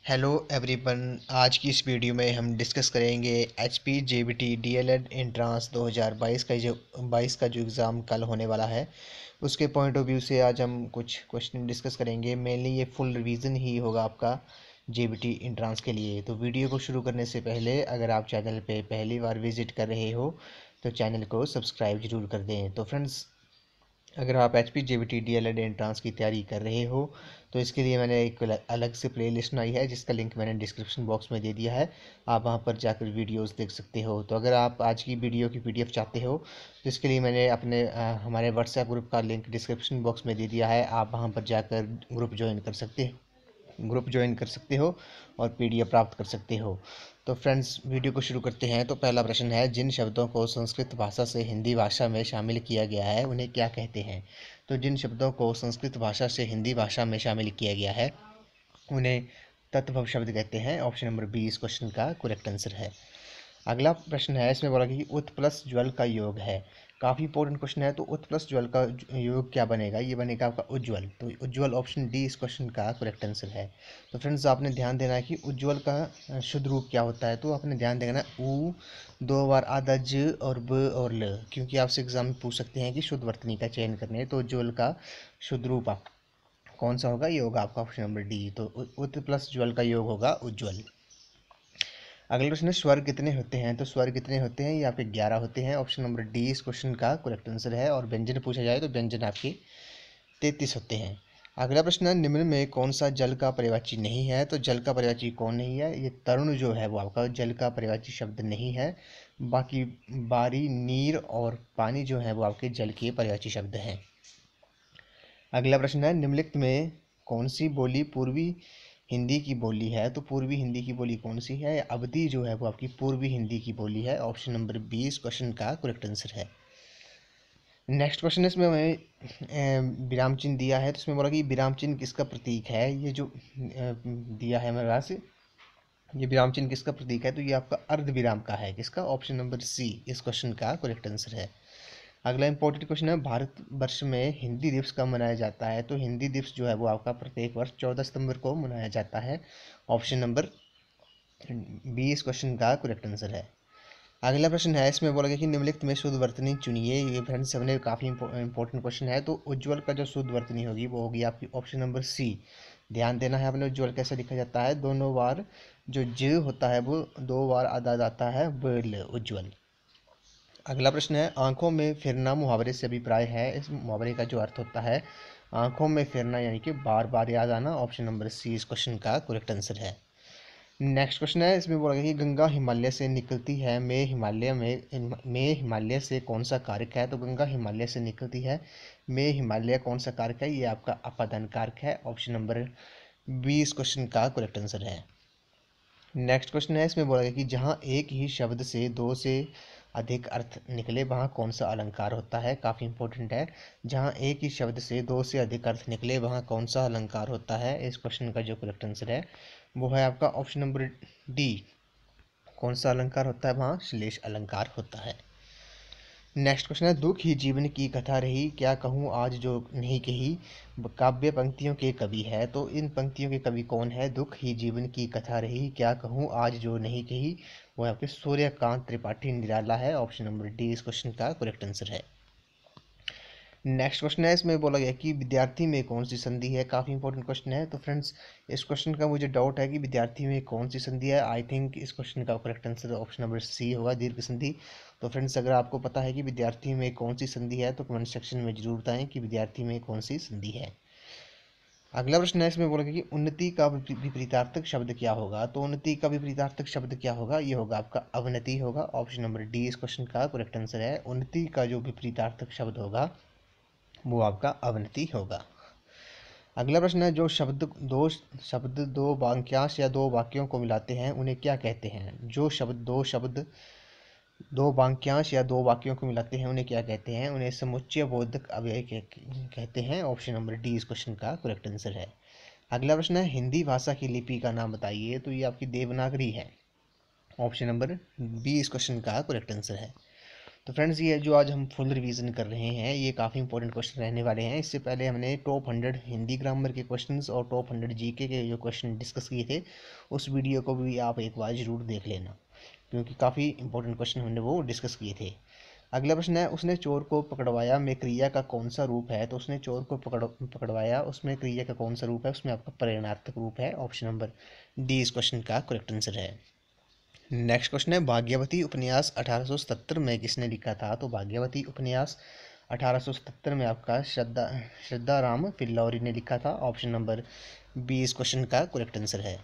Hello everyone. आज की इस वीडियो में हम डिस्कस करेंगे एचपी जेबीटी डीएलएड एंट्रांस 2022 का जो एग्ज़ाम कल होने वाला है उसके पॉइंट ऑफ व्यू से आज हम कुछ क्वेश्चन डिस्कस करेंगे। मेनली ये फुल रिवीजन ही होगा आपका जेबीटी एंट्रांस के लिए। तो वीडियो को शुरू करने से पहले अगर आप चैनल पे पहली बार विजिट कर रहे हो तो चैनल को सब्सक्राइब जरूर कर दें। तो फ्रेंड्स, अगर आप H P J B T D El Ed entrance की तैयारी कर रहे हो तो इसके लिए मैंने एक अलग से प्ले लिस्ट बनाई है जिसका लिंक मैंने डिस्क्रिप्शन बॉक्स में दे दिया है। आप वहां पर जाकर वीडियोस देख सकते हो। तो अगर आप आज की वीडियो की पीडीएफ चाहते हो तो इसके लिए मैंने अपने हमारे व्हाट्सएप ग्रुप का लिंक डिस्क्रिप्शन बॉक्स में दे दिया है। आप वहां पर जाकर ग्रुप ज्वाइन कर सकते हो और पीडीएफ प्राप्त कर सकते हो। तो फ्रेंड्स, वीडियो को शुरू करते हैं। तो पहला प्रश्न है, जिन शब्दों को संस्कृत भाषा से हिंदी भाषा में शामिल किया गया है उन्हें क्या कहते हैं? तो जिन शब्दों को संस्कृत भाषा से हिंदी भाषा में शामिल किया गया है उन्हें तत्भव शब्द कहते हैं। ऑप्शन नंबर बी इस क्वेश्चन का करेक्ट आंसर है। अगला प्रश्न है, इसमें बोला कि उत प्लस ज्वल का योग है। काफ़ी इंपॉर्टेंट क्वेश्चन है। तो उत प्लस ज्वल का योग क्या बनेगा? ये बनेगा आपका उज्ज्वल। तो उज्ज्वल ऑप्शन डी इस क्वेश्चन का करेक्ट आंसर है। तो फ्रेंड्स, आपने ध्यान देना है कि उज्ज्वल का शुद्ध रूप क्या होता है। तो आपने ध्यान देना उ, दो बार आधा ज और ब और ल, क्योंकि आपसे एग्जाम में पूछ सकते हैं कि शुद्ध वर्तनी का चयन करने। तो उज्ज्वल का शुद्ध रूप आप कौन सा होगा? ये होगा आपका ऑप्शन नंबर डी। तो उत प्लस ज्वल का योग होगा उज्ज्वल। अगला प्रश्न है, स्वर कितने होते हैं? तो स्वर कितने होते हैं? ये आपके 11 होते हैं। ऑप्शन नंबर डी इस क्वेश्चन का करेक्ट आंसर है। और व्यंजन पूछा जाए तो व्यंजन आपके 33 होते हैं। अगला प्रश्न है, निम्न में कौन सा जल का पर्यायवाची नहीं है? तो जल का पर्यायवाची कौन नहीं है? ये तरुण जो है वो आपका जल का पर्यायवाची शब्द नहीं है। बाकी बारी, नीर और पानी जो है वो आपके जल के पर्यायवाची शब्द हैं। अगला प्रश्न है, निम्नलिखित में कौन सी बोली पूर्वी हिंदी की बोली है? तो पूर्वी हिंदी की बोली कौन सी है? अवधी जो है वो आपकी पूर्वी हिंदी की बोली है। ऑप्शन नंबर 20 क्वेश्चन का करेक्ट आंसर है। नेक्स्ट क्वेश्चन है, इसमें हमें विराम चिन्ह दिया है। तो इसमें बोला कि विराम चिन्ह किसका प्रतीक है? ये जो दिया है मेरे पास, ये विराम चिन्ह किसका प्रतीक है? तो ये आपका अर्ध विराम का है। किसका? ऑप्शन नंबर सी इस क्वेश्चन का करेक्ट आंसर है। अगला इंपॉर्टेंट क्वेश्चन है, भारत वर्ष में हिंदी दिवस कब मनाया जाता है? तो हिंदी दिवस जो है वो आपका प्रत्येक वर्ष 14 सितंबर को मनाया जाता है। ऑप्शन नंबर बी इस क्वेश्चन का करेक्ट आंसर है। अगला प्रश्न है, इसमें बोला गया कि निम्नलिखित में शुद्ध वर्तनी चुनिए। ये फ्रेंड्स हमने काफ़ी इंपॉर्टेंट क्वेश्चन है। तो उज्ज्वल का जो शुद्ध वर्तनी होगी वो होगी आपकी ऑप्शन नंबर सी। ध्यान देना है अपने, उज्ज्वल कैसे लिखा जाता है? दोनों बार जो ज होता है वो दो बार आधा जाता है बल, उज्ज्वल। अगला प्रश्न है, आंखों में फिरना मुहावरे से अभिप्राय है। इस मुहावरे का जो अर्थ होता है आंखों में फिरना यानी कि बार बार याद आना। ऑप्शन नंबर सी इस क्वेश्चन का करेक्ट आंसर है। नेक्स्ट क्वेश्चन है, इसमें बोला गया कि गंगा हिमालय से निकलती है, में हिमालय से कौन सा कारक है? तो गंगा हिमालय से निकलती है, में हिमालय कौन सा कारक है? ये आपका अपादान कारक है। ऑप्शन नंबर बी इस क्वेश्चन का करेक्ट आंसर है। नेक्स्ट क्वेश्चन है, इसमें बोला गया कि जहाँ एक ही शब्द से दो से अधिक अर्थ निकले वहाँ कौन सा अलंकार होता है? काफ़ी इंपॉर्टेंट है। जहाँ एक ही शब्द से दो से अधिक अर्थ निकले वहाँ कौन सा अलंकार होता है? इस क्वेश्चन का जो करेक्ट आंसर है वो है आपका ऑप्शन नंबर डी। कौन सा अलंकार होता है? वहाँ श्लेष अलंकार होता है। नेक्स्ट क्वेश्चन है, दुख ही जीवन की कथा रही, क्या कहूँ आज जो नहीं कही। काव्य पंक्तियों के कवि है। तो इन पंक्तियों के कवि कौन है? दुख ही जीवन की कथा रही, क्या कहूँ आज जो नहीं कही। वो आपके सूर्यकांत त्रिपाठी निराला है। ऑप्शन नंबर डी इस क्वेश्चन का करेक्ट आंसर है। नेक्स्ट क्वेश्चन है, इसमें बोला गया कि विद्यार्थी में कौन सी संधि है? काफ़ी इंपॉर्टेंट क्वेश्चन है। तो फ्रेंड्स, इस क्वेश्चन का मुझे डाउट है कि विद्यार्थी में कौन सी संधि है। आई थिंक इस क्वेश्चन का correct answer option number C होगा, दीर्घ संधि। तो फ्रेंड्स, अगर आपको पता है कि विद्यार्थी में कौन सी संधि है तो कमेंट सेक्शन में जरूर बताएं कि विद्यार्थी में कौन सी संधि है। अगला प्रश्न है, इसमें बोला गया कि उन्नति का विपरीतार्थक शब्द क्या होगा? तो उन्नति का विपरीतार्थक शब्द क्या होगा? ये होगा आपका अवनति होगा। ऑप्शन नंबर डी इस क्वेश्चन का करेक्ट आंसर है। उन्नति का जो विपरीतार्थक शब्द होगा वो आपका अवनति होगा। अगला प्रश्न है, जो शब्द दो वाक्यांश या दो वाक्यों को मिलाते हैं उन्हें क्या कहते हैं? जो शब्द दो वाक्यांश या दो वाक्यों को मिलाते हैं उन्हें क्या कहते हैं? उन्हें समुच्चय बोधक अव्यय कहते हैं। ऑप्शन नंबर डी इस क्वेश्चन का करेक्ट आंसर है। अगला प्रश्न है, हिंदी भाषा की लिपि का नाम बताइए। तो ये आपकी देवनागरी है। ऑप्शन नंबर बी इस क्वेश्चन का करेक्ट आंसर है। तो फ्रेंड्स ये जो आज हम फुल रिवीजन कर रहे हैं ये काफ़ी इंपॉर्टेंट क्वेश्चन रहने वाले हैं। इससे पहले हमने टॉप 100 हिंदी ग्रामर के क्वेश्चंस और टॉप 100 जीके के जो क्वेश्चन डिस्कस किए थे उस वीडियो को भी आप एक बार ज़रूर देख लेना, क्योंकि काफ़ी इंपॉर्टेंट क्वेश्चन हमने वो डिस्कस किए थे। अगला प्रश्न है, उसने चोर को पकड़वाया में क्रिया का कौन सा रूप है? तो उसने चोर को पकड़वाया उसमें क्रिया का कौन सा रूप है? उसमें आपका प्रेरणार्थक रूप है। ऑप्शन नंबर डी इस क्वेश्चन का करेक्ट आंसर है। नेक्स्ट क्वेश्चन है, भाग्यवती उपन्यास 1877 में किसने लिखा था? तो भाग्यवती उपन्यास 1877 में आपका श्रद्धा राम फिल्लौरी ने लिखा था। ऑप्शन नंबर बी इस क्वेश्चन का करेक्ट आंसर है।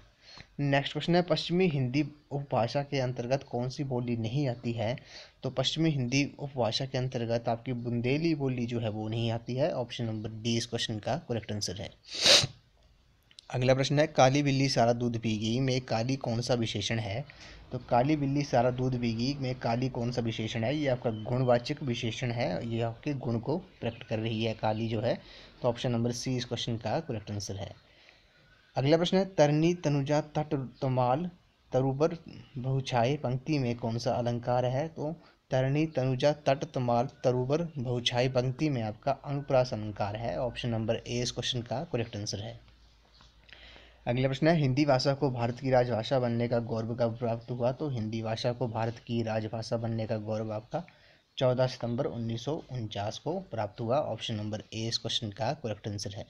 नेक्स्ट क्वेश्चन है, पश्चिमी हिंदी उपभाषा के अंतर्गत कौन सी बोली नहीं आती है? तो पश्चिमी हिंदी उपभाषा के अंतर्गत आपकी बुंदेली बोली जो है वो नहीं आती है। ऑप्शन नंबर डी इस क्वेश्चन का करेक्ट आंसर है। अगला प्रश्न है, काली बिल्ली सारा दूध पी गई में काली कौन सा विशेषण है? तो काली बिल्ली सारा दूध पी गई में काली कौन सा विशेषण है? ये आपका गुणवाचक विशेषण है, ये आपके गुण को प्रकट कर रही है काली जो है। तो ऑप्शन नंबर सी इस क्वेश्चन का करेक्ट आंसर है। अगला प्रश्न है, तरनी तनुजा तट तमाल तरुबर बहुछाए पंक्ति में कौन सा अलंकार है? तो तरनी तनुजा तट तमाल तरुबर बहुछाई पंक्ति में आपका अनुप्रास अलंकार है। ऑप्शन नंबर ए इस क्वेश्चन का करेक्ट आंसर है। अगला प्रश्न है, हिंदी भाषा को भारत की राजभाषा बनने का गौरव कब प्राप्त हुआ? तो हिंदी भाषा को भारत की राजभाषा बनने का गौरव आपका 14 सितंबर 1949 को प्राप्त हुआ। ऑप्शन नंबर ए इस क्वेश्चन का करेक्ट आंसर है।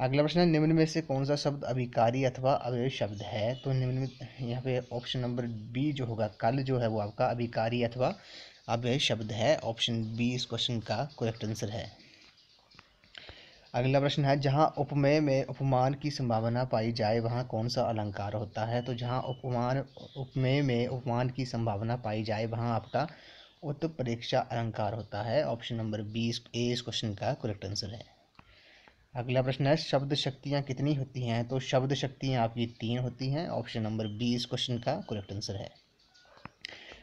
अगला प्रश्न है, निम्न में से कौन सा शब्द अभिकारी अथवा अव्यय शब्द है? तो निम्न में यहाँ पे ऑप्शन नंबर बी जो होगा कल जो है वो आपका अभिकारी अथवा अव्यय शब्द है। ऑप्शन बी इस क्वेश्चन का करेक्ट आंसर है। अगला प्रश्न है, जहाँ उपमेय में उपमान की संभावना पाई जाए वहाँ कौन सा अलंकार होता है? तो जहाँ उपमेय में उपमान की संभावना पाई जाए वहाँ आपका उत्प्रेक्षा अलंकार होता है। ऑप्शन नंबर बी इस क्वेश्चन का करेक्ट आंसर है। अगला प्रश्न है, शब्द शक्तियाँ कितनी होती हैं? तो शब्द शक्तियाँ आपकी 3 होती हैं। ऑप्शन नंबर बी इस क्वेश्चन का करेक्ट आंसर है।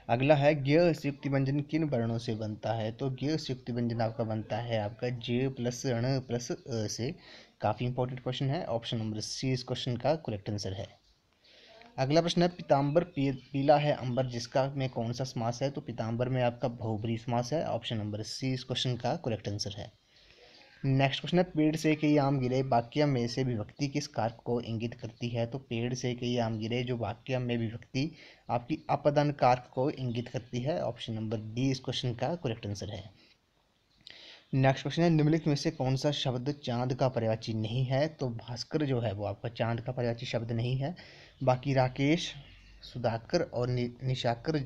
अगला है, ज्ञ संयुक्त व्यंजन किन वर्णों से बनता है? तो ज्ञ संयुक्त व्यंजन आपका बनता है आपका ज प्लस ण प्लस अ से। काफ़ी इंपॉर्टेंट क्वेश्चन है। ऑप्शन नंबर सी इस क्वेश्चन का करेक्ट आंसर है। अगला प्रश्न है, पीताम्बर पीला है अंबर जिसका में कौन सा समास है? तो पीताम्बर में आपका बहुब्रीहि समास है। ऑप्शन नंबर सी इस क्वेश्चन का करेक्ट आंसर है। नेक्स्ट क्वेश्चन है, पेड़ से कई आम गिरे वाक्य में से विभक्ति किस कारक को इंगित करती है? तो पेड़ से कई आम गिरे जो वाक्य में विभक्ति आपकी अपदन कारक को इंगित करती है। ऑप्शन नंबर डी इस क्वेश्चन का करेक्ट आंसर है। नेक्स्ट क्वेश्चन है, निम्नलिखित में से कौन सा शब्द चांद का पर्यायवाची नहीं है? तो भास्कर जो है वो आपका चांद का पर्यायवाची शब्द नहीं है। बाकी राकेश, सुधाकर और निशाकर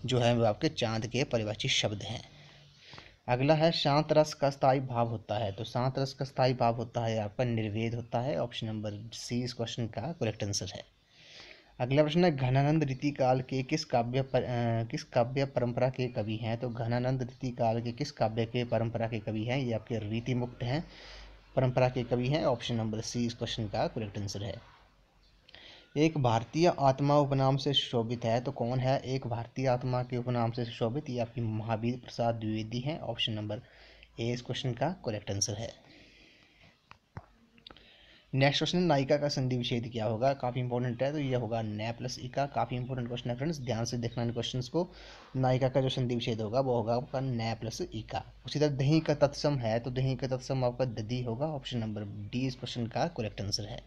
जो है वो आपके चांद के पर्यायवाची शब्द हैं। अगला है, शांत रस का स्थायी भाव होता है। तो शांत रस का स्थायी भाव होता है आपका निर्वेद होता है। ऑप्शन नंबर सी इस क्वेश्चन का करेक्ट आंसर है। अगला प्रश्न है, घनानंद रीतिकाल के किस काव्य परंपरा के कवि हैं? तो घनानंद रीतिकाल के किस काव्य के परंपरा के कवि हैं? ये आपके रीति मुक्त हैं परंपरा के कवि हैं। ऑप्शन नंबर सी इस क्वेश्चन का करेक्ट आंसर है। एक भारतीय आत्मा उपनाम से सुशोभित है। तो कौन है एक भारतीय आत्मा के उपनाम से सुशोभित? ये आपकी महावीर प्रसाद द्विवेदी हैं। ऑप्शन नंबर ए इस क्वेश्चन का करेक्ट आंसर है। नेक्स्ट क्वेश्चन, नायिका का संधि विच्छेद क्या होगा? काफ़ी इंपॉर्टेंट है, तो ये होगा न प्लस ई का। काफ़ी इंपॉर्टेंट क्वेश्चन है फ्रेंड्स, ध्यान से देखना इन क्वेश्चंस को। नायिका का जो संधि विच्छेद होगा वो होगा आपका न प्लस ई का। उसी तरह दही का तत्सम है, तो दही का तत्सम आपका दधी होगा। ऑप्शन नंबर डी इस क्वेश्चन का करेक्ट आंसर है।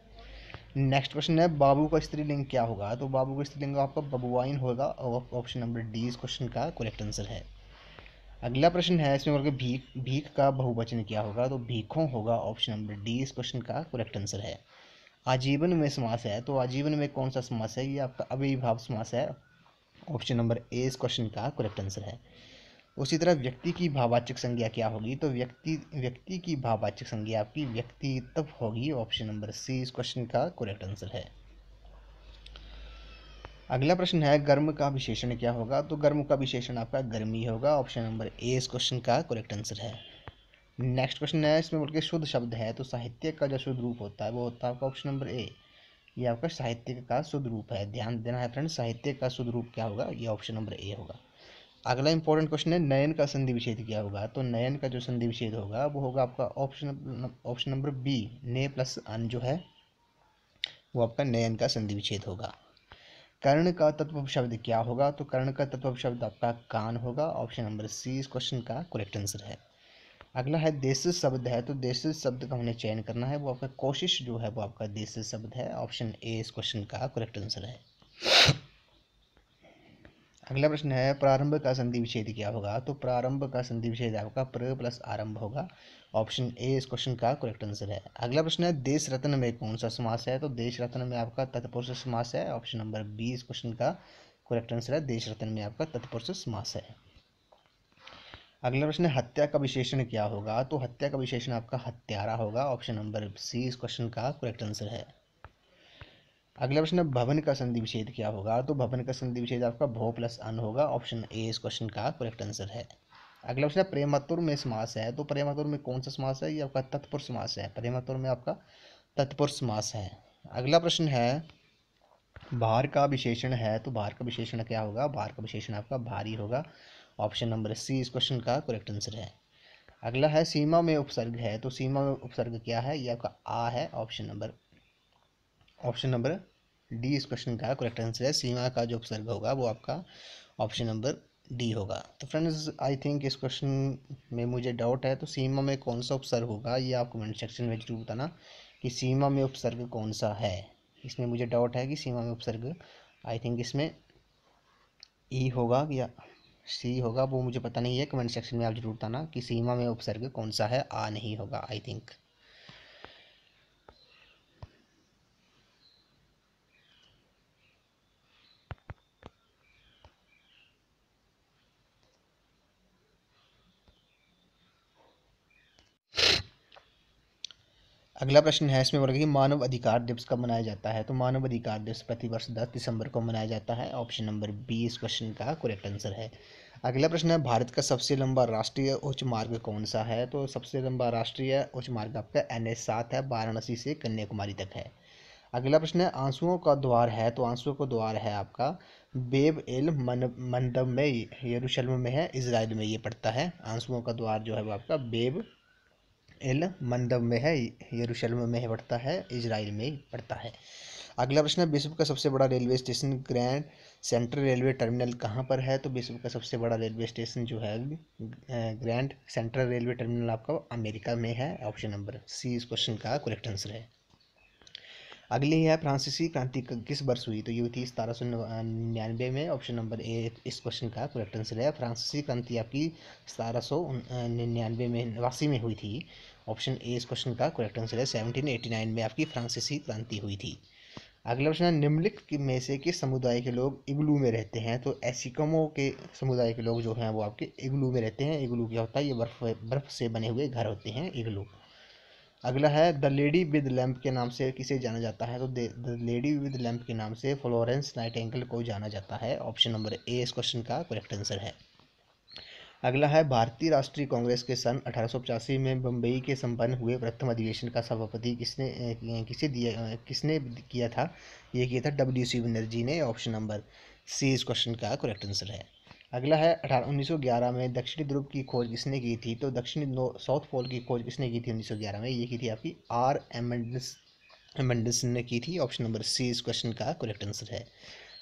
नेक्स्ट क्वेश्चन है, बाबू का स्त्रीलिंग क्या होगा? तो बाबू का स्त्रीलिंग आपका बबुआइन होगा। ऑप्शन नंबर डी इस क्वेश्चन का करेक्ट आंसर है। अगला प्रश्न है, इसमें बोल भीख भीख का बहुवचन क्या होगा? तो भीखों होगा। ऑप्शन नंबर डी इस क्वेश्चन का करेक्ट आंसर है। आजीवन में समास है, तो आजीवन में कौन सा समास है? ये आपका अव्ययीभाव समास है। ऑप्शन नंबर ए इस क्वेश्चन का करेक्ट आंसर है। उसी तरह व्यक्ति की भाववाचक संज्ञा क्या होगी? तो व्यक्ति की भाववाचक संज्ञा आपकी व्यक्तित्व होगी। ऑप्शन नंबर सी इस क्वेश्चन का करेक्ट आंसर है। अगला प्रश्न है, गर्म का विशेषण क्या होगा? तो गर्म का विशेषण आपका गर्मी होगा। ऑप्शन नंबर ए इस क्वेश्चन का करेक्ट आंसर है। नेक्स्ट क्वेश्चन है, इसमें बोल के शुद्ध शब्द है, तो साहित्य का जो शुद्ध रूप होता है वो होता है आपका ऑप्शन नंबर ए। ये आपका साहित्य का शुद्ध रूप है, ध्यान देना है फ्रेंड्स। साहित्य का शुद्ध रूप क्या होगा? ये ऑप्शन नंबर ए होगा। अगला इंपॉर्टेंट क्वेश्चन है, नयन का संधि विच्छेद क्या होगा? तो नयन का जो संधि विच्छेद होगा वो होगा आपका ऑप्शन नंबर बी, ने प्लस अन जो है वो आपका नयन का संधि विच्छेद होगा। कर्ण का तत्व शब्द क्या होगा? तो कर्ण का तत्व शब्द आपका कान होगा। ऑप्शन नंबर सी इस क्वेश्चन का करेक्ट आंसर है। अगला है देश शब्द है, तो देश शब्द का हमने चयन करना है, वो आपका कोशिश जो है वो आपका देश शब्द है। ऑप्शन ए इस क्वेश्चन का करेक्ट आंसर है। अगला प्रश्न है प्रारंभ का संधि विच्छेद क्या होगा? तो प्रारंभ का संधि विच्छेद आपका प्र प्लस आरंभ होगा। ऑप्शन ए इस क्वेश्चन का करेक्ट आंसर है। अगला प्रश्न है देश रत्न में कौन सा समास है? तो देश रत्न में आपका तत्पुरुष समास है। ऑप्शन नंबर बी इस क्वेश्चन का करेक्ट आंसर है। देश रत्न में आपका तत्पुरुष समास है। अगला प्रश्न है हत्या का विशेषण क्या होगा? तो हत्या का विशेषण आपका हत्यारा होगा। ऑप्शन नंबर सी इस क्वेश्चन का करेक्ट आंसर है। अगला प्रश्न है भवन का संधि विच्छेद क्या होगा? तो भवन का संधि विच्छेद आपका भो प्लस अन होगा। ऑप्शन ए इस क्वेश्चन का करेक्ट आंसर है। अगला प्रश्न है प्रेमातुर में समास है, तो प्रेमातुर में कौन सा समास है? ये आपका तत्पुरुष समास है। प्रेमातुर में आपका तत्पुरुष समास है। अगला प्रश्न है भार का विशेषण है, तो भार का विशेषण क्या होगा? भार का विशेषण आपका भारी होगा। ऑप्शन नंबर सी इस क्वेश्चन का करेक्ट आंसर है। अगला है सीमा में उपसर्ग है, तो सीमा में उपसर्ग क्या है? ये आपका आ है। ऑप्शन नंबर डी इस क्वेश्चन का करेक्ट आंसर है। सीमा का जो उपसर्ग होगा वो आपका ऑप्शन नंबर डी होगा। तो फ्रेंड्स आई थिंक इस क्वेश्चन में मुझे डाउट है, तो सीमा में कौन सा उपसर्ग होगा ये आप कमेंट सेक्शन में जरूर बताना कि सीमा में उपसर्ग कौन सा है। इसमें मुझे डाउट है कि सीमा में उपसर्ग आई थिंक इसमें ई होगा या सी होगा, वो मुझे पता नहीं है। कमेंट सेक्शन में आप जरूर बताना कि सीमा में उपसर्ग कौन सा है। आ नहीं होगा आई थिंक। अगला प्रश्न है इसमें बोला कि मानव अधिकार दिवस कब मनाया जाता है? तो मानव अधिकार दिवस प्रतिवर्ष 10 दिसंबर को मनाया जाता है। ऑप्शन नंबर बी इस क्वेश्चन का करेक्ट आंसर है। अगला प्रश्न है भारत का सबसे लंबा राष्ट्रीय उच्च मार्ग कौन सा है? तो सबसे लंबा राष्ट्रीय उच्च मार्ग आपका NH7 है, वाराणसी से कन्याकुमारी तक है। अगला प्रश्न है आंसुओं का द्वार है, तो आंसुओं का द्वार है आपका बेब एल मंदब में, यरूशलेम में है, इजराइल में ये पड़ता है। आंसुओं का द्वार जो है वो आपका बेब एल मंदब में है, यरूशलेम में पड़ता है, इजराइल में पड़ता है। अगला प्रश्न है विश्व का सबसे बड़ा railway station grand central railway terminal कहाँ पर है? तो विश्व का सबसे बड़ा रेलवे स्टेशन जो है ग्रैंड सेंट्रल रेलवे टर्मिनल आपका अमेरिका में है। ऑप्शन नंबर सी इस क्वेश्चन का करेक्ट आंसर है। अगली है फ्रांसीसी क्रांति किस वर्ष हुई? तो ये हुई थी 1799 में। ऑप्शन नंबर ए इस क्वेश्चन का करेक्ट आंसर है। फ्रांसीसी क्रांति आपकी 1799 में 89 में हुई थी। ऑप्शन ए इस क्वेश्चन का करेक्ट आंसर है। 1789 में आपकी फ्रांसीसी क्रांति हुई थी। अगला प्रश्न है निम्नलिखित में से किस समुदाय के लोग इग्लू में रहते हैं? तो एस्किमो के समुदाय के लोग जो हैं वो आपके इग्लू में रहते हैं। इग्लू क्या होता है? ये बर्फ से बने हुए घर होते हैं इग्लू। अगला है द लेडी विद लैम्प के नाम से किसे जाना जाता है? तो द लेडी विद लैम्प के नाम से फ्लोरेंस नाइटिंगेल को जाना जाता है। ऑप्शन नंबर ए इस क्वेश्चन का करेक्ट आंसर है। अगला है भारतीय राष्ट्रीय कांग्रेस के सन 1885 में बम्बई के संपन्न हुए प्रथम अधिवेशन का सभापति किसने किया था? ये किया था WC बनर्जी ने। ऑप्शन नंबर सी इस क्वेश्चन का करेक्ट आंसर है। अगला है 1911 में दक्षिणी ध्रुव की खोज किसने की थी? तो साउथ पोल की खोज किसने की थी 1911 में? ये की थी आपकी एमेंडसन ने की थी। ऑप्शन नंबर सी इस क्वेश्चन का करेक्ट आंसर है।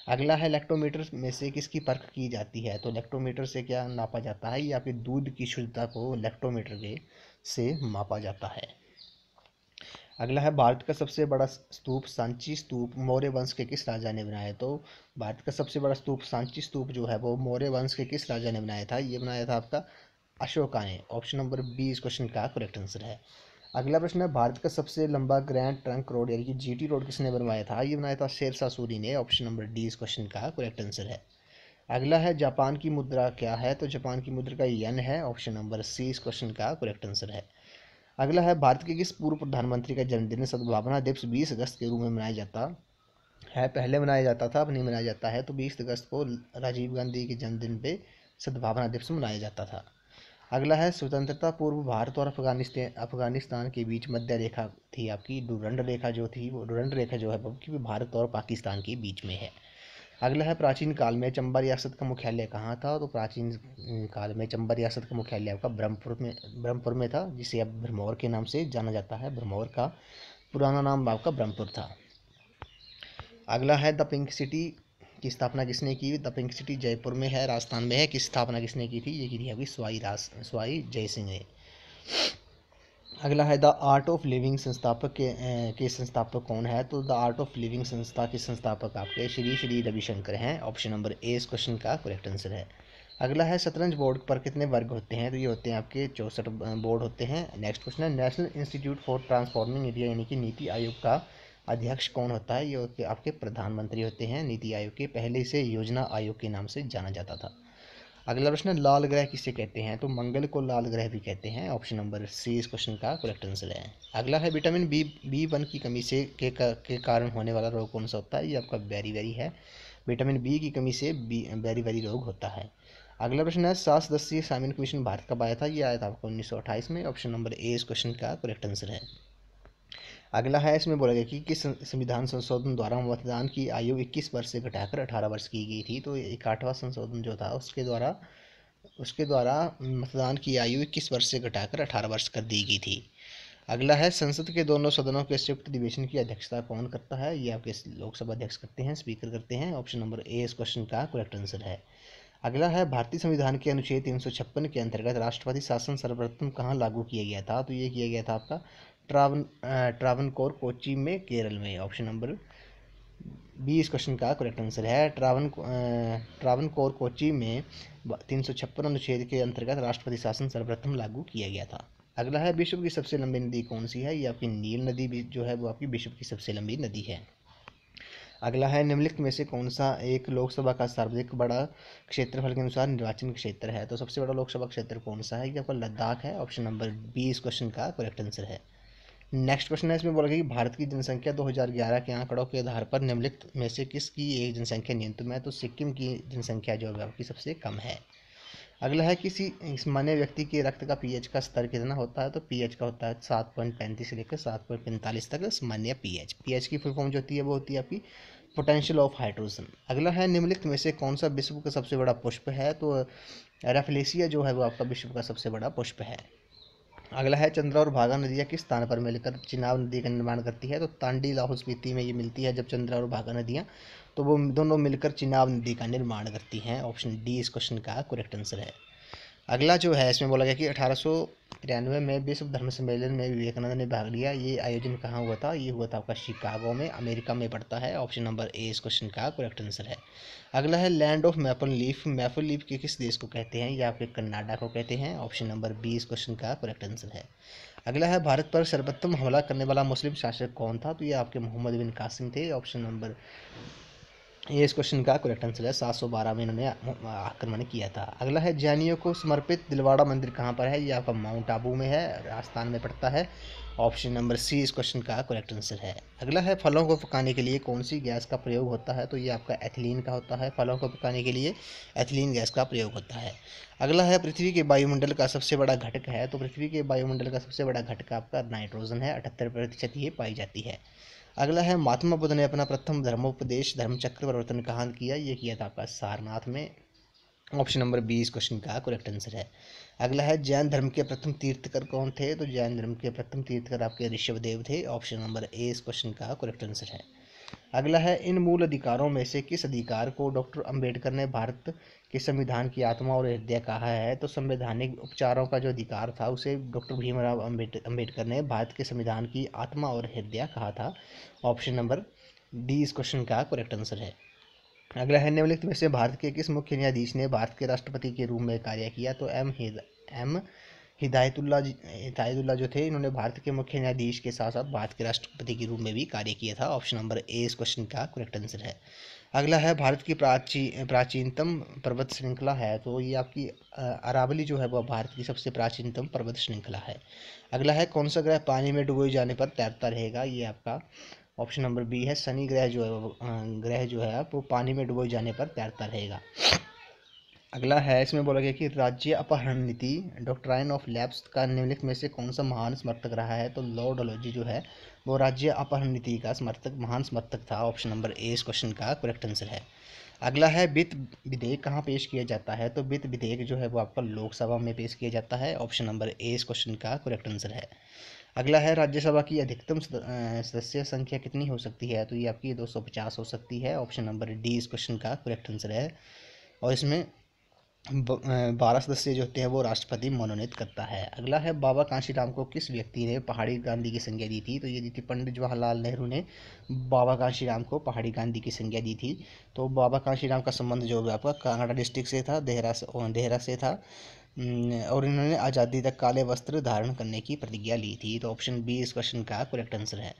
अगला है लैक्टोमीटर में से किसकी परख की जाती है? तो लैक्टोमीटर से क्या नापा जाता है? ये आपके दूध की शुद्धता को लैक्टोमीटर के से मापा जाता है। अगला है भारत का सबसे बड़ा स्तूप सांची स्तूप मौर्य वंश के किस राजा ने बनाया? तो भारत का सबसे बड़ा स्तूप सांची स्तूप जो है वो मौर्य वंश के किस राजा ने बनाया था? ये बनाया था आपका अशोका ने। ऑप्शन नंबर बी इस क्वेश्चन का करेक्ट आंसर है। अगला प्रश्न है भारत का सबसे लंबा ग्रैंड ट्रंक रोड यानी कि GT रोड किसने बनवाया था? ये बनाया था शेरशाह सूरी ने। ऑप्शन नंबर डी इस क्वेश्चन का करेक्ट आंसर है। अगला है जापान की मुद्रा क्या है? तो जापान की मुद्रा का येन है। ऑप्शन नंबर सी इस क्वेश्चन का करेक्ट आंसर है। अगला है भारत के किस पूर्व प्रधानमंत्री का जन्मदिन सद्भावना दिवस 20 अगस्त के रूप में मनाया जाता है? पहले मनाया जाता था, अब नहीं मनाया जाता है। तो 20 अगस्त को राजीव गांधी के जन्मदिन पे सद्भावना दिवस मनाया जाता था। अगला है स्वतंत्रता पूर्व भारत और अफगानिस्तान के बीच मध्य रेखा थी आपकी डूरंड रेखा जो थी, वो डूरंड रेखा जो है वो कि भारत और पाकिस्तान के बीच में है। अगला है प्राचीन काल में चंबा रियासत का मुख्यालय कहाँ था? तो प्राचीन काल में चंबा रियासत का मुख्यालय आपका ब्रह्मपुर में था, जिसे अब भरमौर के नाम से जाना जाता है। भरमौर का पुराना नाम आपका ब्रह्मपुर था। अगला है द पिंक सिटी की स्थापना किसने की? द पिंक सिटी जयपुर में है, राजस्थान में है। किस स्थापना किसने की थी? ये की थी अभी स्वाई जय सिंह ने। अगला है द आर्ट ऑफ लिविंग संस्थापक के संस्थापक कौन है? तो द आर्ट ऑफ लिविंग संस्था के संस्थापक आपके श्री रविशंकर हैं। ऑप्शन नंबर ए इस क्वेश्चन का करेक्ट आंसर है। अगला है शतरंज बोर्ड पर कितने वर्ग होते हैं? तो ये होते हैं आपके 64 बोर्ड होते हैं। नेक्स्ट क्वेश्चन है national institute for transforming India यानी कि नीति आयोग का अध्यक्ष कौन होता है? ये आपके प्रधानमंत्री होते हैं नीति आयोग के। पहले इसे योजना आयोग के नाम से जाना जाता था। अगला प्रश्न है लाल ग्रह किसे कहते हैं? तो मंगल को लाल ग्रह भी कहते हैं। ऑप्शन नंबर सी इस क्वेश्चन का करेक्ट आंसर है। अगला है विटामिन बी वन की कमी से के कारण होने वाला रोग कौन सा होता है? ये आपका बेरी है। विटामिन बी की कमी से बेरी रोग होता है। अगला प्रश्न है 7 सदस्यीय साइमन कमीशन भारत कब आया था? ये आया था आपको 1928 में। ऑप्शन नंबर ए इस क्वेश्चन का करेक्ट आंसर है। अगला है इसमें बोला गया कि किस संविधान संशोधन द्वारा मतदान की आयु 21 वर्ष से घटाकर 18 वर्ष की गई थी? तो 61वां संशोधन जो था उसके द्वारा मतदान की आयु 21 वर्ष से घटाकर 18 वर्ष कर दी गई थी। अगला है संसद के दोनों सदनों के संयुक्त अधिवेशन की अध्यक्षता कौन करता है? ये आपके लोकसभा अध्यक्ष करते हैं, स्पीकर करते हैं। ऑप्शन नंबर ए इस क्वेश्चन का करेक्ट आंसर है। अगला है भारतीय संविधान के अनुच्छेद 356 के अंतर्गत राष्ट्रपति शासन सर्वप्रथम कहाँ लागू किया गया था? तो ये किया गया था आपका ट्रावनकोर कोच्चि में, केरल में। ऑप्शन नंबर बी इस क्वेश्चन का करेक्ट आंसर है। ट्रावनकोर कोच्चि में 356 अनुच्छेद के अंतर्गत राष्ट्रपति शासन सर्वप्रथम लागू किया गया था। अगला है विश्व की सबसे लंबी नदी कौन सी है? ये आपकी नील नदी भी जो है वो आपकी विश्व की सबसे लंबी नदी है। अगला है निम्नलिखित में से कौन सा एक लोकसभा का सर्वाधिक बड़ा क्षेत्रफल के अनुसार निर्वाचन क्षेत्र है? तो सबसे बड़ा लोकसभा क्षेत्र कौन सा है? ये आपका लद्दाख है। ऑप्शन नंबर बी इस क्वेश्चन का करेक्ट आंसर है। नेक्स्ट क्वेश्चन है इसमें बोला गया कि भारत की जनसंख्या 2011 के आंकड़ों के आधार पर निम्नलिखित में से किसकी एक जनसंख्या न्यूनतम है? तो सिक्किम की जनसंख्या जो है आपकी सबसे कम है। अगला है किसी सामान्य व्यक्ति के रक्त का पीएच का स्तर कितना होता है? तो पीएच का होता है 7.35 से लेकर 7.45 तक सामान्य पीएच की फुल फॉर्म जो होती है वो होती है आपकी पोटेंशियल ऑफ हाइड्रोजन। अगला है निम्नलिखित में से कौन सा विश्व का सबसे बड़ा पुष्प है? तो रेफलेशिया जो है वो आपका विश्व का सबसे बड़ा पुष्प है। अगला है चंद्रा और भागा नदियाँ किस स्थान पर मिलकर चिनाब नदी का निर्माण करती है? तो तांडी लाहौल स्पीति में ये मिलती है जब चंद्रा और भागा नदियाँ, तो वो दोनों मिलकर चिनाब नदी का निर्माण करती हैं। ऑप्शन डी इस क्वेश्चन का करेक्ट आंसर है। अगला जो है इसमें बोला गया कि 1893 में विश्व धर्म सम्मेलन में विवेकानंद ने भाग लिया। ये आयोजन कहाँ हुआ था? ये हुआ था आपका शिकागो में, अमेरिका में पड़ता है। ऑप्शन नंबर ए इस क्वेश्चन का करेक्ट आंसर है। अगला है लैंड ऑफ मैपल लीफ के किस देश को कहते हैं? या आपके कनाडा को कहते हैं। ऑप्शन नंबर बी इस क्वेश्चन का करेक्ट आंसर है। अगला है भारत पर सर्वप्रथम हमला करने वाला मुस्लिम शासक कौन था? तो ये आपके मोहम्मद बिन कासिम थे। ऑप्शन नंबर ये इस क्वेश्चन का करेक्ट आंसर है। 712 में इन्होंने आक्रमण किया था। अगला है जैनियों को समर्पित दिलवाड़ा मंदिर कहाँ पर है? ये आपका माउंट आबू में है, राजस्थान में पड़ता है। ऑप्शन नंबर सी इस क्वेश्चन का करेक्ट आंसर है। अगला है फलों को पकाने के लिए कौन सी गैस का प्रयोग होता है? तो ये आपका एथिलीन का होता है। फलों को पकाने के लिए एथिलीन गैस का प्रयोग होता है। अगला है पृथ्वी के वायुमंडल का सबसे बड़ा घटक है? तो पृथ्वी के वायुमंडल का सबसे बड़ा घटक आपका नाइट्रोजन है। 78% ये पाई जाती है। अगला है महात्मा बुद्ध ने अपना प्रथम धर्मोपदेश धर्मचक्र प्रवर्तन कहाँ किया? ये किया था आपका सारनाथ में। ऑप्शन नंबर बी इस क्वेश्चन का करेक्ट आंसर है। अगला है जैन धर्म के प्रथम तीर्थकर कौन थे? तो जैन धर्म के प्रथम तीर्थकर आपके ऋषभदेव थे। ऑप्शन नंबर ए इस क्वेश्चन का करेक्ट आंसर है। अगला है इन मूल अधिकारों में से किस अधिकार को डॉक्टर अंबेडकर ने भारत के संविधान की आत्मा और हृदय कहा है? तो संवैधानिक उपचारों का जो अधिकार था उसे डॉक्टर भीमराव अंबेडकर ने भारत के संविधान की आत्मा और हृदय कहा था। ऑप्शन नंबर डी इस क्वेश्चन का करेक्ट आंसर है। अगला है निम्नलिखित में से भारत के किस मुख्य न्यायाधीश ने भारत के राष्ट्रपति के रूप में कार्य किया? तो एम हिदायतुल्ला जो थे इन्होंने भारत के मुख्य न्यायाधीश के साथ साथ भारत के राष्ट्रपति के रूप में भी कार्य किया था। ऑप्शन नंबर ए इस क्वेश्चन का करेक्ट आंसर है। अगला है भारत की प्राचीनतम पर्वत श्रृंखला है? तो ये आपकी अरावली जो है वह भारत की सबसे प्राचीनतम पर्वत श्रृंखला है। अगला है कौन सा ग्रह पानी में डुबोए जाने पर तैरता रहेगा? ये आपका ऑप्शन नंबर बी है। शनि ग्रह जो है वो पानी में डुबोए जाने पर तैरता रहेगा। अगला है इसमें बोला गया कि राज्य अपहरण नीति डॉक्ट्राइन ऑफ लैप्स का निम्नलिखित में से कौन सा महान समर्थक रहा है? तो लॉर्ड डलहौजी जो है वो राज्य अपहरण नीति का महान समर्थक था। ऑप्शन नंबर ए इस क्वेश्चन का करेक्ट आंसर है। अगला है वित्त विधेयक कहाँ पेश किया जाता है? तो वित्त विधेयक जो है वो आपका लोकसभा में पेश किया जाता है। ऑप्शन नंबर ए इस क्वेश्चन का करेक्ट आंसर है। अगला है राज्यसभा की अधिकतम सदस्य संख्या कितनी हो सकती है, तो ये आपकी 250 हो सकती है। ऑप्शन नंबर डी इस क्वेश्चन का करेक्ट आंसर है। और इसमें 12 सदस्य जो होते हैं वो राष्ट्रपति मनोनीत करता है। अगला है बाबा कांशीराम को किस व्यक्ति ने पहाड़ी गांधी की संज्ञा दी थी, तो ये दी थी पंडित जवाहरलाल नेहरू ने बाबा कांशीराम को पहाड़ी गांधी की संज्ञा दी थी। तो बाबा कांशीराम का संबंध जो है आपका कांगड़ा डिस्ट्रिक्ट से था, देहरा से था। और इन्होंने आज़ादी तक काले वस्त्र धारण करने की प्रतिज्ञा ली थी। तो ऑप्शन बी इस क्वेश्चन का करेक्ट आंसर है।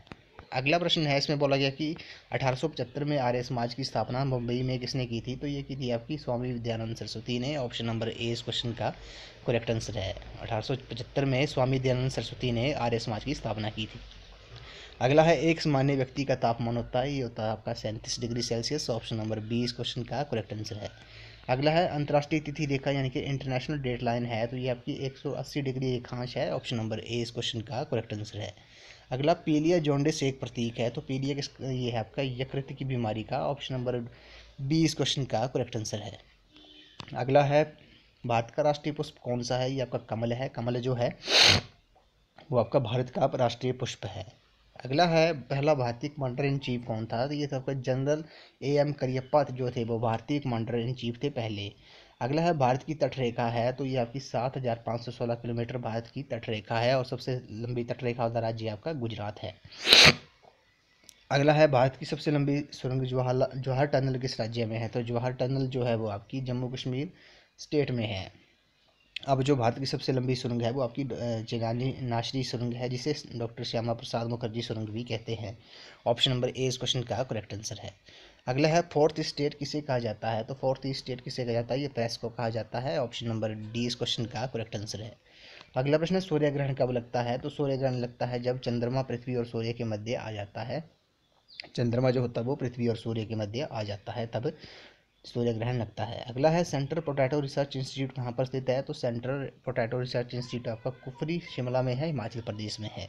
अगला प्रश्न है, इसमें बोला गया कि 1875 में आर्य समाज की स्थापना मुंबई में किसने की थी, तो ये की थी आपकी स्वामी विद्यानंद सरस्वती ने। ऑप्शन नंबर ए इस क्वेश्चन का करेक्ट आंसर है। 1875 में स्वामी विद्यानंद सरस्वती ने आर्य समाज की स्थापना की थी। अगला है, एक सामान्य व्यक्ति का तापमान होता है, ये होता है आपका 37 degree Celsius. Option number B इस क्वेश्चन का करेक्ट आंसर है। अगला है, अंतर्राष्ट्रीय तिथि रेखा यानी कि इंटरनेशनल डेट लाइन है, तो ये आपकी 180 डिग्री रेखांश है। ऑप्शन नंबर ए इस क्वेश्चन का करेक्ट आंसर है। अगला, पीलिया जॉन्डिस एक प्रतीक है, तो पीलिया किस, ये है आपका यकृत की बीमारी का। ऑप्शन नंबर बी इस क्वेश्चन का करेक्ट आंसर है। अगला है, भारत का राष्ट्रीय पुष्प कौन सा है, ये आपका कमल है। कमल जो है वो आपका भारत का राष्ट्रीय पुष्प है। अगला है, पहला भारतीय कमांडर इन चीफ कौन था, तो ये था आपका जनरल A.M. करियप्पा जो थे वो भारतीय कमांडर इन चीफ थे पहले। अगला है, भारत की तटरेखा है, तो ये आपकी 7516 किलोमीटर भारत की तटरेखा है और सबसे लंबी तटरेखा वाला राज्य आपका गुजरात है। अगला है, भारत की सबसे लंबी सुरंग जवाहर टनल किस राज्य में है, तो जवाहर टनल जो है वो आपकी जम्मू कश्मीर स्टेट में है। अब जो भारत की सबसे लंबी सुरंग है वो आपकी जगानी नाशरी सुरंग है, जिसे डॉक्टर श्यामा प्रसाद मुखर्जी सुरंग भी कहते हैं। ऑप्शन नंबर ए इस क्वेश्चन का करेक्ट आंसर है। अगला है, फोर्थ स्टेट किसे कहा जाता है, तो फोर्थ स्टेट किसे कहा जाता है, ये प्रेस को कहा जाता है। ऑप्शन नंबर डी इस क्वेश्चन का करेक्ट आंसर है। अगला प्रश्न है, सूर्य ग्रहण कब लगता है, तो सूर्य ग्रहण लगता है जब चंद्रमा पृथ्वी और सूर्य के मध्य आ जाता है। चंद्रमा जो होता है वो पृथ्वी और सूर्य के मध्य आ जाता है, तब सूर्य ग्रहण लगता है। अगला है, सेंट्रल पोटैटो रिसर्च इंस्टीट्यूट कहाँ पर स्थित है, तो सेंट्रल पोटैटो रिसर्च इंस्टीट्यूट आपका कुफरी शिमला में है, हिमाचल प्रदेश में है।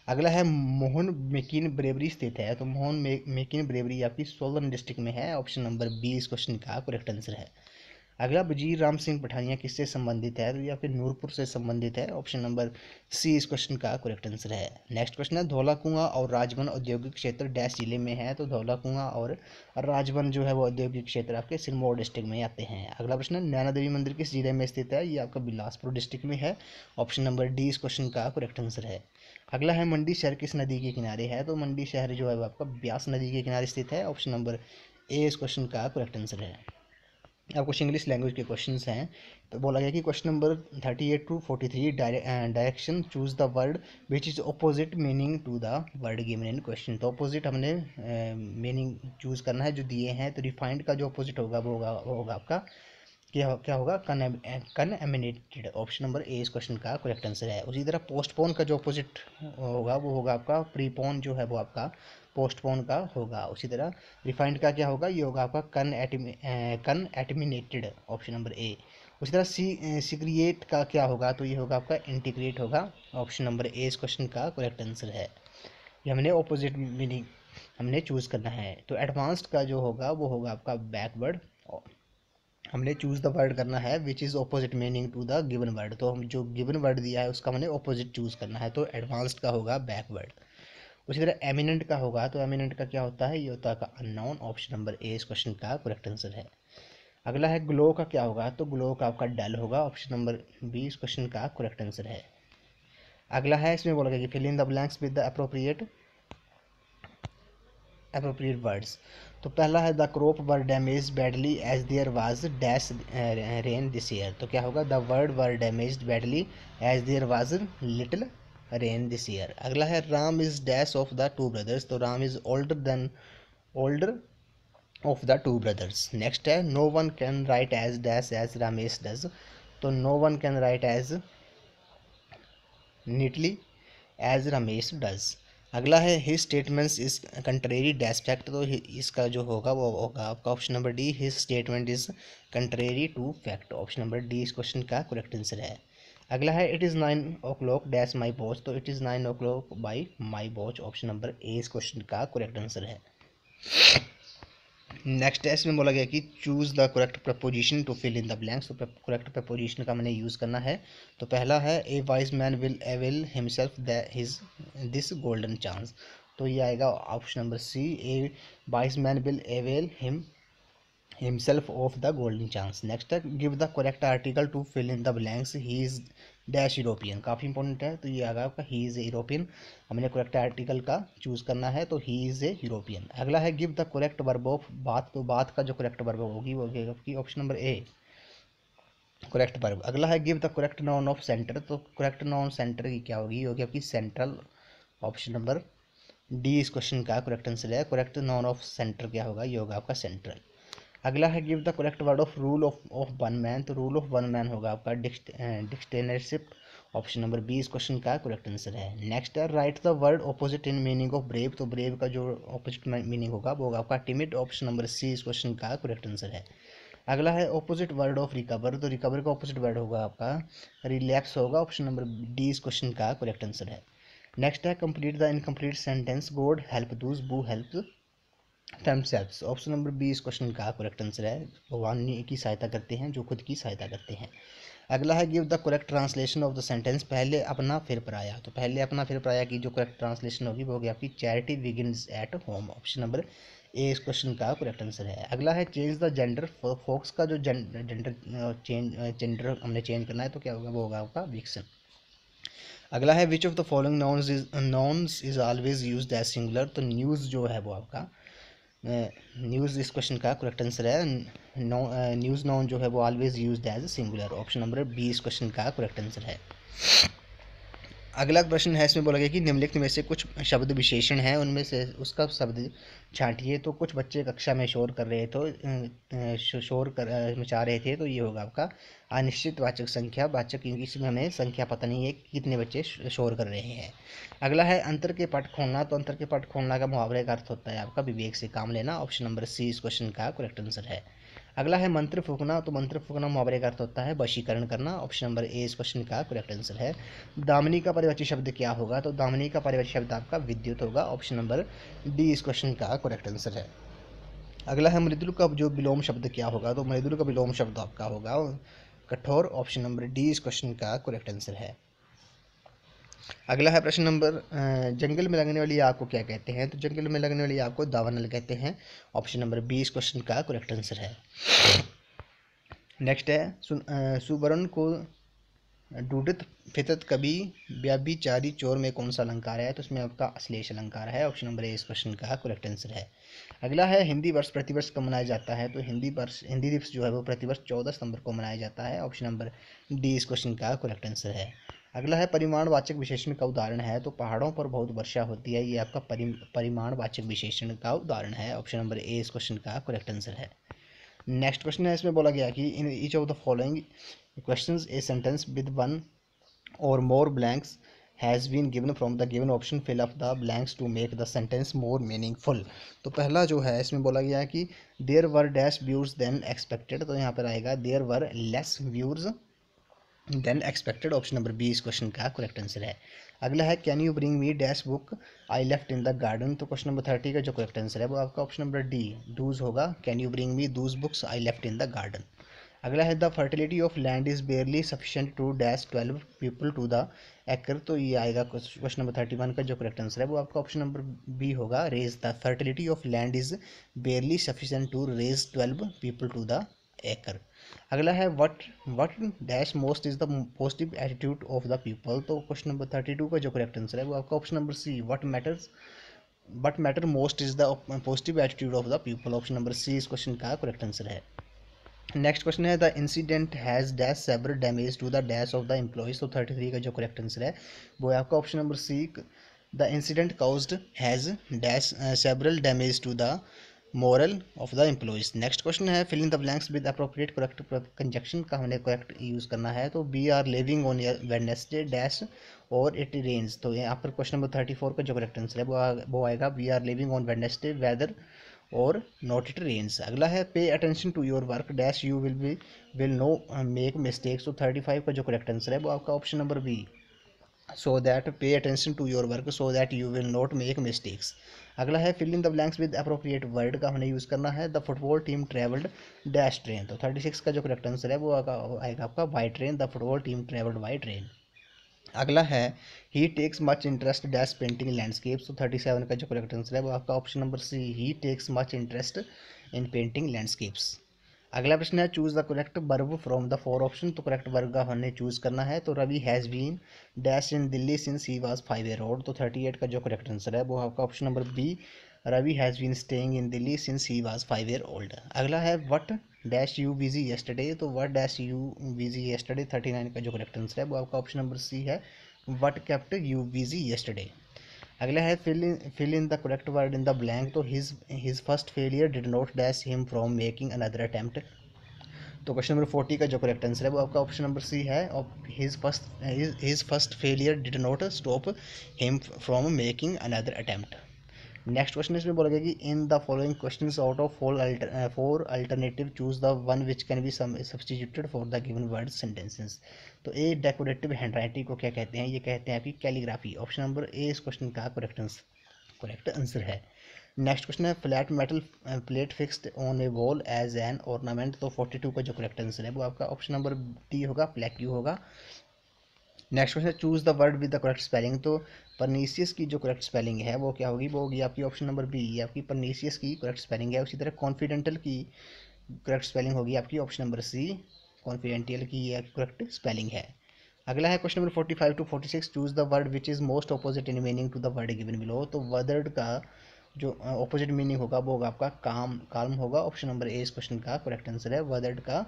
अगला है, मोहन मेकिन ब्रेवरी स्थित है, तो मोहन मेकिन ब्रेवरी आपकी सोलन डिस्ट्रिक्ट में है। ऑप्शन नंबर बी इस क्वेश्चन का करेक्ट आंसर है। अगला, वजीर राम सिंह पठानिया किससे संबंधित है, तो ये आपके नूरपुर से संबंधित है। ऑप्शन नंबर सी इस क्वेश्चन का करेक्ट आंसर है। नेक्स्ट क्वेश्चन है, धौला कुआं और राजवन औद्योगिक क्षेत्र डैश जिले में है, तो धौला कुआं और राजवन जो है वो औद्योगिक क्षेत्र आपके सिरमौर डिस्ट्रिक्ट में आते हैं। अगला प्रश्न है, नैना देवी मंदिर किस जिले में स्थित है, ये आपका बिलासपुर डिस्ट्रिक्ट में है। ऑप्शन नंबर डी इस क्वेश्चन का करेक्ट आंसर है। अगला है, मंडी शहर किस नदी के किनारे है, तो मंडी शहर जो है वो आपका ब्यास नदी के किनारे स्थित है। ऑप्शन नंबर ए इस क्वेश्चन का करेक्ट आंसर है। अब कुछ इंग्लिश लैंग्वेज के क्वेश्चंस हैं, तो बोला गया कि question number 38 to 43 direction choose the word which is opposite meaning to the word given in question. तो ऑपोजिट हमने मीनिंग चूज करना है जो दिए हैं। तो रिफाइंड का जो ऑपोजिट होगा वो होगा आपका क्या होगा, कनएमिनेटेड। ऑप्शन नंबर ए इस क्वेश्चन का करेक्ट आंसर है। उसी तरह पोस्टपोन का जो ऑपोजिट होगा वो होगा आपका प्रीपोन, जो है वो आपका पोस्टपोन का होगा। उसी तरह रिफाइंड का क्या होगा, ये होगा आपका कन एटिमिनेटेड। Option number A. उसी तरह सिक्रिएट का क्या होगा, तो ये होगा आपका इंटीग्रेट होगा। ऑप्शन नंबर ए इस क्वेश्चन का करेक्ट आंसर है। ये हमने ऑपोजिट मीनिंग हमने चूज करना है। तो एडवांस्ड का जो होगा वो होगा आपका बैकवर्ड। हमने चूज द वर्ड करना है which is opposite meaning to the given word. तो हम जो गिवन वर्ड दिया है उसका हमने ऑपोजिट चूज करना है, तो एडवांस्ड का होगा बैकवर्ड। उसी तरह एमिनेंट का होगा, तो एमिनेंट का क्या होता है, ये होता है अननोन। ऑप्शन नंबर ए इस क्वेश्चन का करेक्ट आंसर है। अगला है, ग्लो का क्या होगा, तो ग्लो का आपका डल होगा। ऑप्शन नंबर बी इस क्वेश्चन का करेक्ट आंसर है। अगला है, इसमें बोला गया कि fill in the blanks with the appropriate words. तो पहला है, the crop were damage badly as there was dash rain this year. तो क्या होगा, the word were damage badly as there was little rain this year. अगला है, Ram is dash of the two brothers. तो Ram is older of the two brothers. Next है, no one can write as dash as Ramesh does. तो no one can write as neatly as Ramesh does. अगला है, his statements is contrary dash fact. तो इसका जो होगा वो होगा आपका option number D, his statement is contrary to fact. Option number D इस क्वेश्चन का करेक्ट आंसर है। अगला है, it is 9 o'clock dash my watch. तो it is 9 o'clock by my watch. Option number A इस क्वेश्चन का correct answer है। Next है, इसमें बोला गया कि choose the correct preposition to fill in the blanks. तो करेक्ट प्रपोजिशन का मैंने यूज़ करना है। तो पहला है a wise man will avail himself his this golden chance. तो ये आएगा option number C, a wise man will avail himself of the golden chance। Next है give the correct article to fill in the blanks, he is dash European. काफ़ी important है, तो ये आएगा आपका ही इज़ ए यूरोपियन। हमने correct article का choose करना है, तो ही इज़ ए यूरोपियन। अगला है give the correct verb of बात। तो बात का जो करेक्ट वर्ब होगी वो होगी आपकी option number A, correct verb. अगला है give the correct noun of centre. तो करेक्ट नाउन सेंटर की क्या होगी, होगी आपकी सेंट्रल। ऑप्शन नंबर डी इस क्वेश्चन का करेक्ट आंसर है। करेक्ट नाउन ऑफ सेंटर क्या होगा, ये होगा आपका सेंट्रल। अगला है give the correct word of rule of one man. तो रूल ऑफ वन मैन होगा आपका डिक्टेनरशिप। ऑप्शन नंबर बी इस क्वेश्चन का करेक्ट आंसर है। नेक्स्ट है right the word opposite in meaning of brave. तो ब्रेव का जो ऑपोजिट मीनिंग होगा वो होगा आपका टिमिड। ऑप्शन नंबर सी इस क्वेश्चन का करेक्ट आंसर है। अगला है ऑपोजिट वर्ड ऑफ रिकवर। तो रिकवर का ऑपोजिट वर्ड होगा आपका रिलैप्स होगा। ऑप्शन नंबर डी इस क्वेश्चन का करेक्ट आंसर है। नेक्स्ट है complete the incomplete sentence, God help Dooj बू हेल्प थेमसेल्व्स। ऑप्शन नंबर बी इस क्वेश्चन का करेक्ट आंसर है। भगवान की सहायता करते हैं जो खुद की सहायता करते हैं। अगला है give the correct translation of the sentence, पहले अपना फिर पराया। तो पहले अपना फिर पराया की जो करेक्ट ट्रांसलेशन होगी वो होगी आपकी charity begins at home. Option number A इस क्वेश्चन का करेक्ट आंसर है। अगला है चेंज द जेंडर, फोक्स का जो जेंडर जेंडर हमने चेंज करना है तो क्या होगा, वो होगा आपका विक्सन। अगला है which of the following nouns is always used as singular. तो न्यूज़ जो है वो आपका न्यूज़ इस क्वेश्चन का करेक्ट आंसर है। न्यूज़ नाउन जो है वो always used as singular. Option number B इस क्वेश्चन का करेक्ट आंसर है। अगला प्रश्न है, इसमें बोला गया कि निम्नलिखित में से कुछ शब्द विशेषण हैं, उनमें से उसका शब्द छांटिए। तो कुछ बच्चे कक्षा में शोर कर रहे थे, शोर कर मचा रहे थे, तो ये होगा आपका अनिश्चित वाचक संख्या वाचक, क्योंकि इसमें हमें संख्या पता नहीं है कि कितने बच्चे शोर कर रहे हैं। अगला है अंतर के पट खोलना। तो अंतर के पट खोलना का मुहावरे का अर्थ होता है आपका विवेक से काम लेना। ऑप्शन नंबर सी इस क्वेश्चन का करेक्ट आंसर है। अगला है मंत्र फूकना। तो मंत्र फूकना मुहावरे का अर्थ होता है वशीकरण करना। ऑप्शन नंबर ए इस क्वेश्चन का करेक्ट आंसर है। दामिनी का पर्यायवाची शब्द क्या होगा। तो दामिनी का पर्यायवाची शब्द आपका विद्युत होगा। ऑप्शन नंबर डी इस क्वेश्चन का करेक्ट आंसर है। अगला है मृदुल का जो विलोम शब्द क्या होगा। तो मृदुल का विलोम शब्द आपका होगा कठोर। ऑप्शन नंबर डी इस क्वेश्चन का करेक्ट आंसर है। अगला है प्रश्न नंबर जंगल में लगने वाली आग को क्या कहते हैं। तो जंगल में लगने वाली आग को दावानल कहते हैं। ऑप्शन नंबर बी इस क्वेश्चन का करेक्ट आंसर है। नेक्स्ट है सुवर्ण को डूडत फितत कभी व्याभिचारी चोर में कौन सा अलंकार है। तो इसमें आपका अश्लेष अलंकार है। ऑप्शन नंबर ए इस क्वेश्चन का करेक्ट आंसर है। अगला है हिंदी वर्ष प्रतिवर्ष कब मनाया जाता है। तो हिंदी दिवस जो है वो प्रतिवर्ष 14 सितंबर को मनाया जाता है। ऑप्शन नंबर डी इस क्वेश्चन का करेक्ट आंसर है। अगला है परिमाणवाचक विशेषण का उदाहरण है। तो पहाड़ों पर बहुत वर्षा होती है, ये आपका परिमाणवाचक विशेषण का उदाहरण है। ऑप्शन नंबर ए इस क्वेश्चन का करेक्ट आंसर है। नेक्स्ट क्वेश्चन है, इसमें बोला गया कि in each of the following questions a sentence with one or more blanks has been given from the given option, fill up the blanks to make the sentence more meaningful. तो पहला जो है इसमें बोला गया है कि there were dash views than expected. तो यहाँ पर आएगा there were less views than expected. Option number B इस क्वेश्चन का करेक्ट आंसर है। अगला है can you bring me dash book I left in the garden. तो क्वेश्चन नंबर 30 का जो करेक्ट आंसर है वो आपका ऑप्शन नंबर डी डूज होगा। Can you bring me those books I left in the garden. अगला है the fertility of land is barely sufficient to dash 12 people to the acre. तो ये आएगा क्वेश्चन नंबर 31 का जो करेक्ट आंसर है वो आपका ऑप्शन नंबर बी होगा raise the fertility of land is barely sufficient to raise 12 people to the acre. अगला है what dash most is the positive attitude of the people. तो question number 32 का जो correct answer है वो आपका option number C what matter most is the positive attitude of the people. Option number C इस question का correct answer है। Next question है the incident has dash several damage to the dash of the employees. तो 33 का जो correct answer है वो है आपका option number C the incident caused has dash several damage to the morale of the employees. Next question है fill in the blanks with appropriate correct conjunction का हमने करेक्ट यूज़ करना है। तो we are living on Wednesday dash और it rains. तो यहाँ पर क्वेश्चन नंबर 34 का जो करेक्ट आंसर है वो आएगा we are living on Wednesday whether or not it rains. अगला है pay attention to your work dash you will no make mistakes. तो 35 का जो करेक्ट आंसर है वो आपका option number B so that pay attention to your work so that you will not make mistakes. अगला है fill in the blanks with appropriate word का हमने यूज़ करना है। The football team travelled dash train, तो 36 का जो correct answer है वो आएगा आपका by train. The football team travelled by train. अगला है he takes much interest dash painting landscapes, तो 37 का जो करेक्ट आंसर है वो आपका option number C, he takes much interest in painting landscapes. अगला प्रश्न है choose the correct verb from the four option, तो करेक्ट वर्ब का हमने चूज करना है। तो Ravi has been dash in Delhi since he was 5 year old, तो 38 का जो करेक्ट आंसर है वो आपका option number B, Ravi has been staying in Delhi since he was 5 year old। अगला है what dash you busy yesterday, तो what dash you busy yesterday 39 का जो करेक्ट आंसर है वो आपका ऑप्शन नंबर सी है, what kept you busy yesterday. अगला है fill in the correct word in the blank, तो his first failure did not dash him from making another attempt, तो क्वेश्चन नंबर 40 का जो करेक्ट आंसर है वो आपका ऑप्शन नंबर सी है, और his first failure did not stop him from making another attempt. Next question इसमें बोला गया कि in the following questions out of four alternative choose the one which can be substituted for the given word sentences. तो ए decorative handwriting को क्या कहते हैं, ये कहते हैं आपकी कैलीग्राफी। ऑप्शन नंबर ए इस क्वेश्चन का करेक्ट आंसर है। नेक्स्ट क्वेश्चन है flat metal plate fixed on a wall as an ornament, तो 42 का जो करेक्ट आंसर है वो आपका ऑप्शन नंबर डी होगा, प्लेक्यू होगा। नेक्स्ट क्वेश्चन है choose the word with the correct spelling, तो परनीसियस की जो करेक्ट स्पेलिंग है वो क्या होगी, वो होगी आपकी ऑप्शन नंबर बी, ये आपकी परनीसियस की करेक्ट स्पेलिंग है। उसी तरह कॉन्फिडेंटल की करेक्ट स्पेलिंग होगी आपकी ऑप्शन नंबर सी, कॉन्फिडेंटियल की ये करेक्ट स्पेलिंग है। अगला है question number 45 to 46 choose the word which is most opposite in meaning to the word given below, तो वर्ड का जो ऑपोजिट मीनिंग होगा वो होगा आपका काल्म होगा। ऑप्शन नंबर ए इस क्वेश्चन का करेक्ट आंसर है। वर्ड का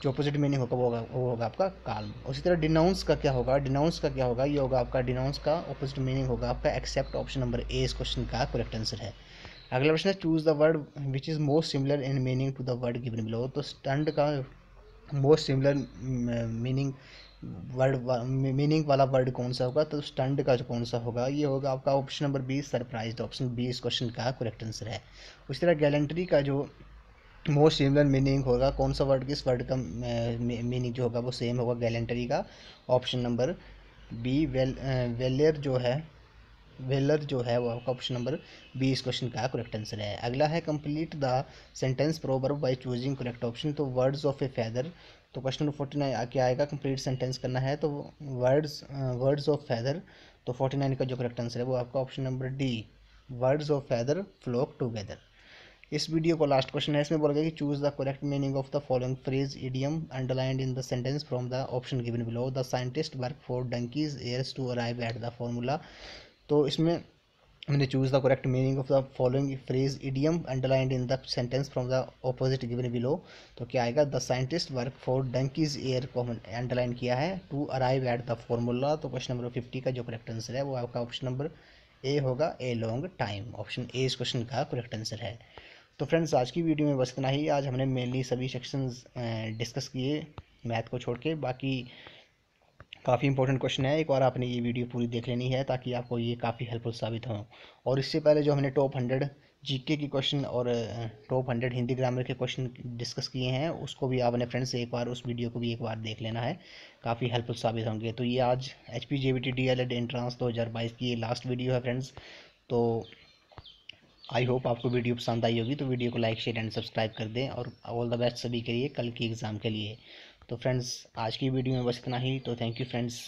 जो ऑपोजिट मीनिंग होगा वो होगा आपका काल्म। उसी तरह डिनाउंस का क्या होगा, ये होगा आपका डिनाउंस का ऑपोजिट मीनिंग होगा आपका एक्सेप्ट। ऑप्शन नंबर ए इस क्वेश्चन का करेक्ट आंसर है। अगला प्रश्न है choose the word which is most similar in meaning to the word given below, तो स्टंड का मोस्ट सिमिलर मीनिंग मीनिंग वाला वर्ड कौन सा होगा, तो स्टंड का जो कौन सा होगा ये होगा आपका option number B, surprised. Option B इस क्वेश्चन का करेक्ट आंसर है। उसी तरह गैलेंट्री का जो मोस्ट सिमिलर मीनिंग होगा, कौन सा वर्ड किस वर्ड का मीनिंग जो होगा वो सेम होगा गैलेंट्री का, ऑप्शन नंबर बी। वेलर जो है वो आपका ऑप्शन नंबर बी इस क्वेश्चन का करेक्ट आंसर है। अगला है complete the sentence proverb by choosing correct option, तो वर्ड्स ऑफ ए फैदर, तो क्वेश्चन नंबर 49 क्या आएगा, कंप्लीट सेंटेंस करना है तो वर्ड्स ऑफ फैदर, तो 49 का जो करेक्ट आंसर है वो आपका option number D, birds of feather flock together. इस वीडियो को लास्ट क्वेश्चन है, इसमें बोला गया कि choose the correct meaning of the following phrase idiom underlined in the sentence from the option given below. The scientist work for donkeys ears to arrive at the formula, तो इसमें हमने choose the correct meaning of the following phrase idiom underlined in the sentence from the opposite given below, तो क्या आएगा, the scientist work for donkeys air को हमने underline किया है to arrive at the formula, तो क्वेश्चन नंबर 50 का जो करेक्ट आंसर है वो आपका ऑप्शन नंबर ए होगा, a long time. Option A इस क्वेश्चन का करेक्ट आंसर है। तो फ्रेंड्स आज की वीडियो में बस इतना ही। आज हमने मेनली सभी सेक्शंस डिस्कस किए मैथ को छोड़ के, बाकी काफ़ी इंपॉर्टेंट क्वेश्चन है, एक बार आपने ये वीडियो पूरी देख लेनी है ताकि आपको ये काफ़ी हेल्पफुल साबित हो। और इससे पहले जो हमने टॉप 100 जीके की क्वेश्चन और टॉप 100 हिंदी ग्रामर के क्वेश्चन डिस्कस किए हैं उसको भी आपने फ्रेंड्स एक बार उस वीडियो को भी एक बार देख लेना है, काफ़ी हेल्पफुल साबित होंगे। तो ये आज HPJBT DLED एंट्रांस 2022 की ये लास्ट वीडियो है फ्रेंड्स। तो आई होप आपको वीडियो पसंद आई होगी, तो वीडियो को लाइक शेयर एंड सब्सक्राइब कर दें और ऑल द बेस्ट सभी के लिए कल की एग्ज़ाम के लिए। तो फ्रेंड्स आज की वीडियो में बस इतना ही, तो थैंक यू फ्रेंड्स।